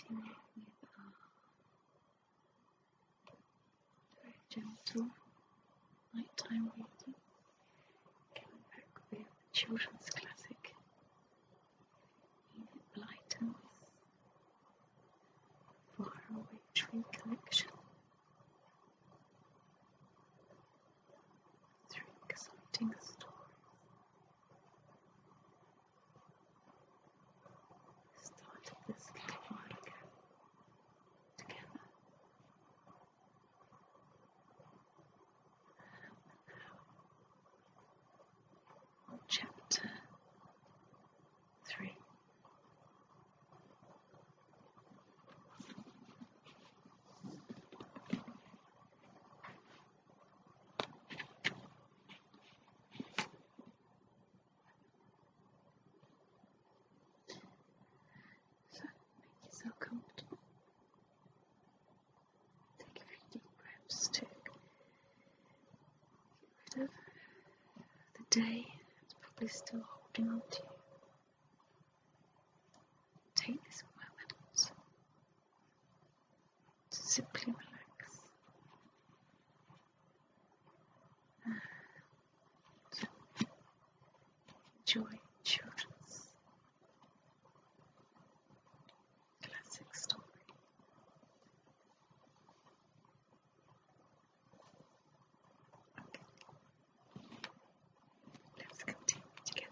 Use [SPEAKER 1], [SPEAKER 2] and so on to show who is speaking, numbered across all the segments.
[SPEAKER 1] continue with our very gentle nighttime reading, coming back with the children's classic Enid Blyton's Faraway Tree collection. 3 exciting stories. Started this a little while ago together. On chapter 3. So make yourself comfortable. Take a few deep breaths to get rid of the day that's probably still holding on to you. Take this moment to simply relax and enjoy children's classic story. Okay, let's continue together.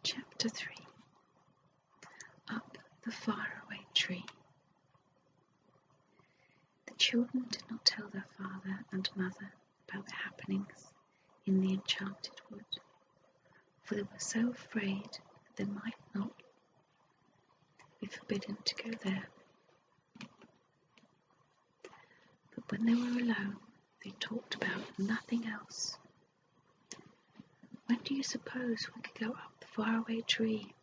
[SPEAKER 1] Chapter 3. Up the Faraway Tree. The children did not tell their father and mother about the happenings in the enchanted wood, for they were so afraid that they might not be forbidden to go there. But when they were alone, they talked about nothing else. "When do you suppose we could go up the faraway tree?"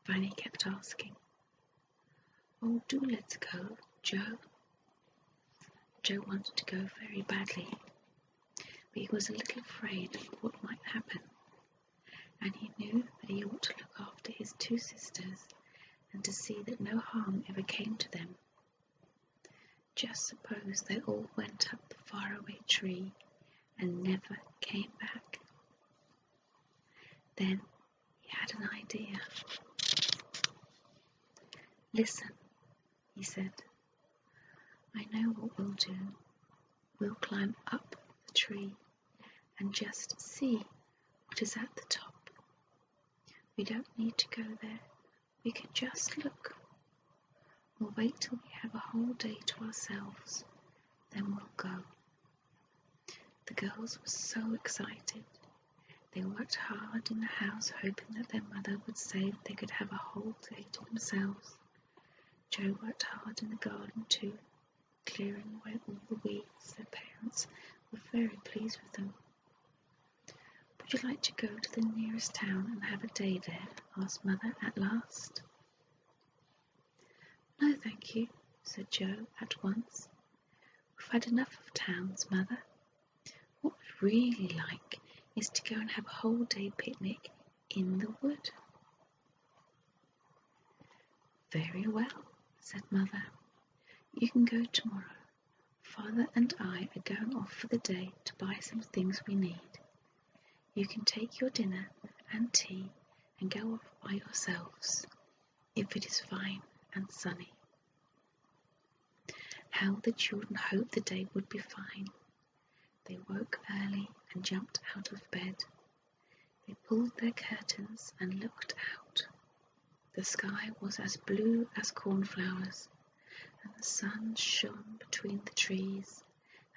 [SPEAKER 1] Fanny kept asking. "Oh, do let's go, Joe." Joe wanted to go very badly, but he was a little afraid of what might happen, and he knew that he ought to look after his 2 sisters and to see that no harm ever came to them. Just suppose they all went up the faraway tree and never came back. Then he had an idea. "Listen," he said. "I know what we'll do. We'll climb up the tree and just see what is at the top. We don't need to go there. We can just look. We'll wait till we have a whole day to ourselves. Then we'll go." The girls were so excited. They worked hard in the house, hoping that their mother would say they could have a whole day to themselves. Joe worked hard in the garden too, clearing away all the weeds. Their parents were very pleased with them. "Would you like to go to the nearest town and have a day there?" asked Mother at last. "No, thank you," said Joe at once. "We've had enough of towns, Mother. What we'd really like is to go and have a whole day picnic in the wood." "Very well," said Mother. "You can go tomorrow. Father and I are going off for the day to buy some things we need. You can take your dinner and tea and go off by yourselves, if it is fine and sunny." How the children hoped the day would be fine. They woke early and jumped out of bed. They pulled their curtains and looked out. The sky was as blue as cornflowers, and the sun shone between the trees,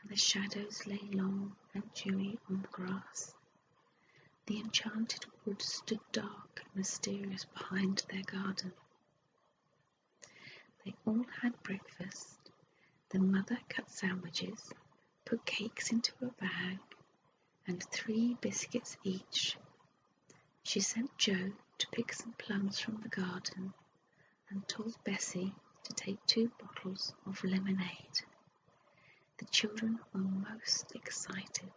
[SPEAKER 1] and the shadows lay long and dewy on the grass. The enchanted wood stood dark and mysterious behind their garden. They all had breakfast. The mother cut sandwiches, put cakes into a bag, and 3 biscuits each. She sent Joe to pick some plums from the garden and told Bessie to take 2 bottles of lemonade. The children were most excited.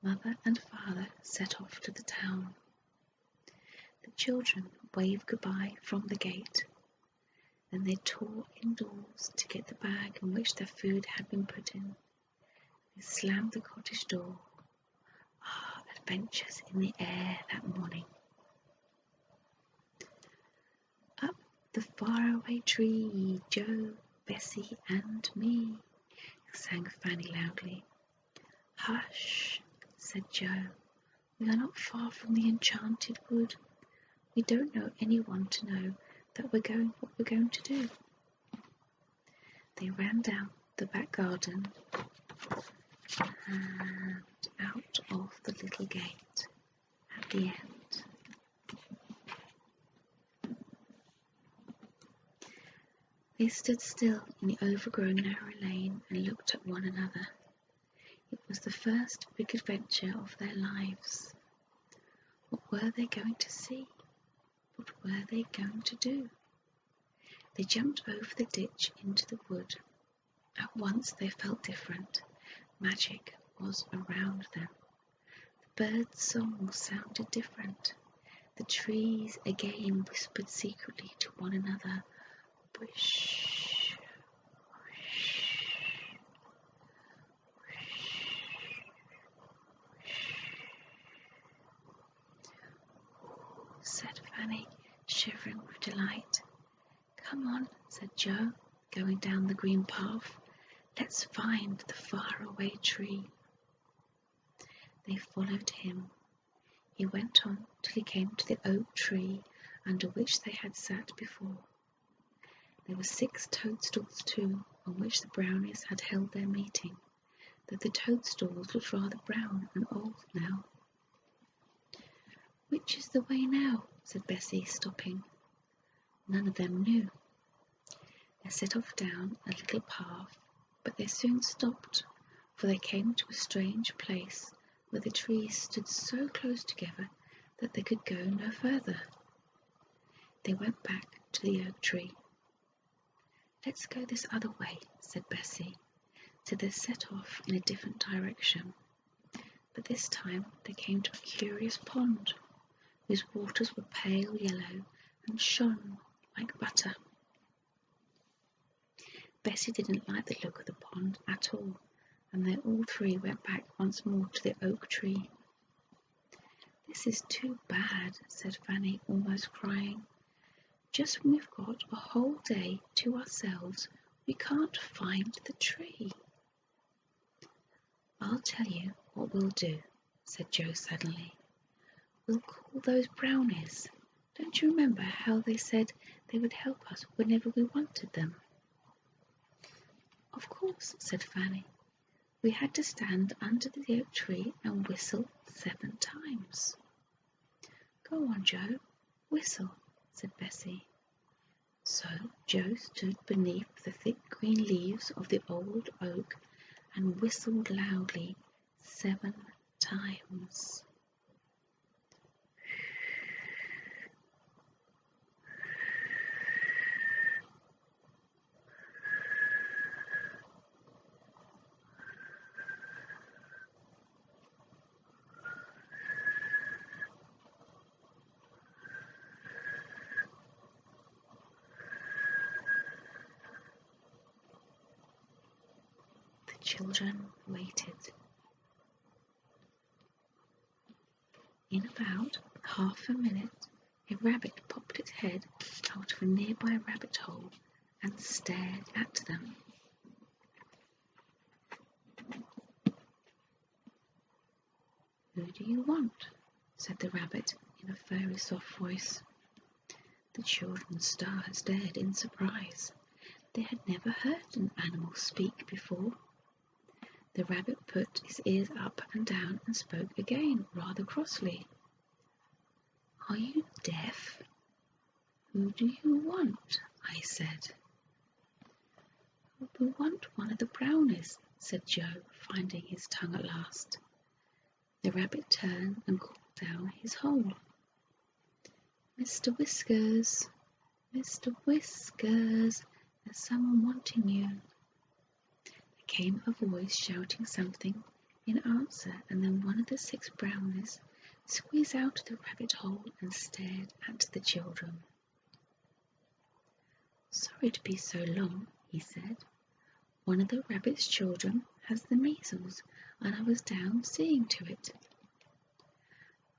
[SPEAKER 1] Mother and father set off to the town. The children waved goodbye from the gate. Then they tore indoors to get the bag in which their food had been put in. They slammed the cottage door. Ah, adventures in the air that morning. Up the faraway tree, Joe, Bessie and me, sang Fanny loudly. Hush, said Joe. We are not far from the enchanted wood. We don't know anyone to know that what we're going to do. They ran down the back garden and out of the little gate at the end. They stood still in the overgrown narrow lane and looked at one another. It was the first big adventure of their lives. What were they going to see? What were they going to do? They jumped over the ditch into the wood. At once they felt different. Magic was around them. The birds' song sounded different. The trees again whispered secretly to one another. Wish, wish, said Fanny, shivering with delight. Come on, said Joe, going down the green path. Let's find the faraway tree. They followed him. He went on till he came to the oak tree under which they had sat before. There were 6 toadstools too, on which the brownies had held their meeting, though the toadstools looked rather brown and old now. Which is the way now? Said Bessie, stopping. None of them knew. They set off down a little path, but they soon stopped, for they came to a strange place where the trees stood so close together that they could go no further. They went back to the oak tree. Let's go this other way, said Bessie. So they set off in a different direction. But this time they came to a curious pond, whose waters were pale yellow and shone like butter. Bessie didn't like the look of the pond at all, and they all 3 went back once more to the oak tree. This is too bad, said Fanny, almost crying. Just when we've got a whole day to ourselves, we can't find the tree. I'll tell you what we'll do, said Joe suddenly. We'll call those brownies. Don't you remember how they said they would help us whenever we wanted them? Of course, said Fanny. We had to stand under the oak tree and whistle 7 times. Go on, Joe, whistle, said Bessie. So Joe stood beneath the thick green leaves of the old oak and whistled loudly 7 times. Children waited. In about half a minute, a rabbit popped its head out of a nearby rabbit hole and stared at them. Who do you want? Said the rabbit in a very soft voice. The children stared in surprise. They had never heard an animal speak before. The rabbit put his ears up and down and spoke again, rather crossly. Are you deaf? Who do you want? I said. We want one of the brownies, said Joe, finding his tongue at last. The rabbit turned and called down his hole. Mr. Whiskers, Mr. Whiskers, there's someone wanting you. Came a voice shouting something in answer, and then one of the 6 brownies squeezed out of the rabbit hole and stared at the children. "Sorry to be so long," he said. "One of the rabbit's children has the measles, and I was down seeing to it."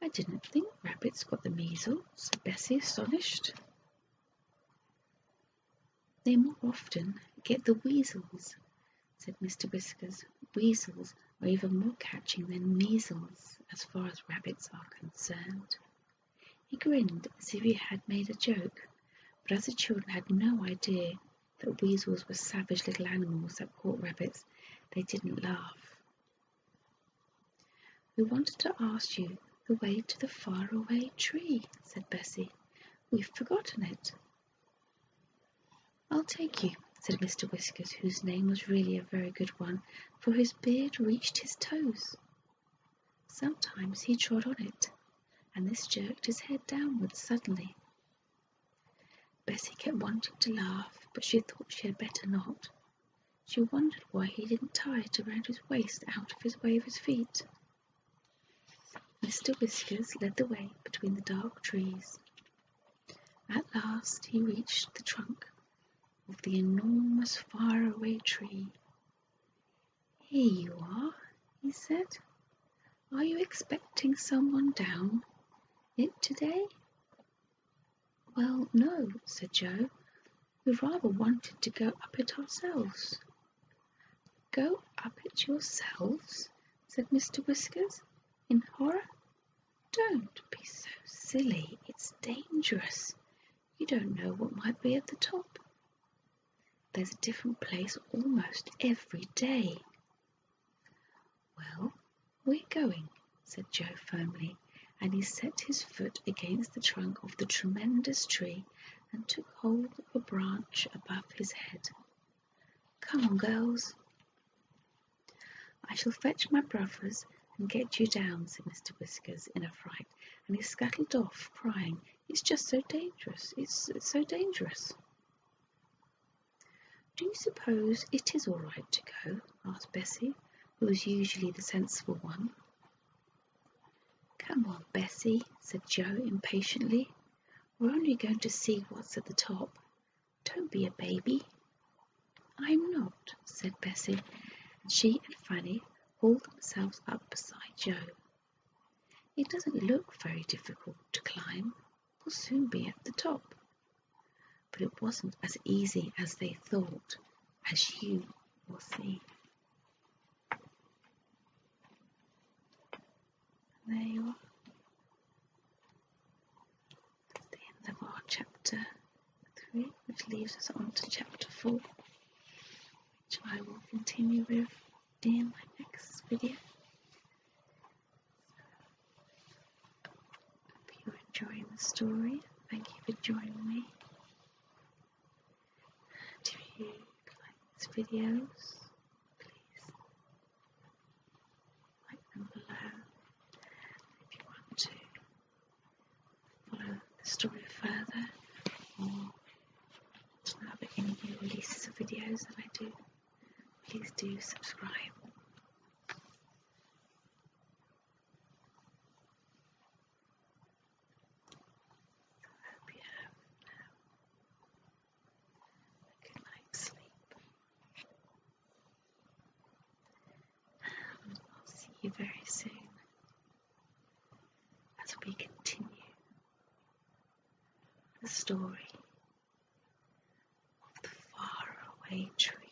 [SPEAKER 1] "I didn't think rabbits got the measles," said Bessie, astonished. "They more often get the weasels," said Mr. Whiskers. "Weasels are even more catching than measles as far as rabbits are concerned." He grinned as if he had made a joke, but as the children had no idea that weasels were savage little animals that caught rabbits, they didn't laugh. "We wanted to ask you the way to the Faraway Tree," said Bessie. "We've forgotten it." "I'll take you," said Mr. Whiskers, whose name was really a very good one, for his beard reached his toes. Sometimes he trod on it, and this jerked his head downwards suddenly. Bessie kept wanting to laugh, but she thought she had better not. She wondered why he didn't tie it around his waist out of his way of his feet. Mr. Whiskers led the way between the dark trees. At last he reached the trunk of the enormous faraway tree. "Here you are," he said. "Are you expecting someone down it today?" "Well, no," said Joe. "We rather wanted to go up it ourselves." "Go up it yourselves?" said Mr. Whiskers, in horror. "Don't be so silly. It's dangerous. You don't know what might be at the top. There's a different place almost every day." "Well, we're going," said Joe firmly, and he set his foot against the trunk of the tremendous tree and took hold of a branch above his head. "Come on, girls." "I shall fetch my brothers and get you down," said Mr. Whiskers in a fright, and he scuttled off, crying, "It's just so dangerous, it's so dangerous." "Do you suppose it is all right to go?" asked Bessie, who was usually the sensible one. "Come on, Bessie," said Joe impatiently. "We're only going to see what's at the top. Don't be a baby." "I'm not," said Bessie, and she and Fanny hauled themselves up beside Joe. "It doesn't look very difficult to climb. We'll soon be at the top." But it wasn't as easy as they thought, as you will see. And there you are. That's the end of our chapter 3, which leaves us on to chapter 4, which I will continue with in my next video. Hope you're enjoying the story. Thank you for joining me. If you like these videos, please like them below. If you want to follow the story further or to know about any new releases of videos that I do, please do subscribe. I hope you have now a good night's sleep. I'll see you very soon as we continue the story of the faraway tree.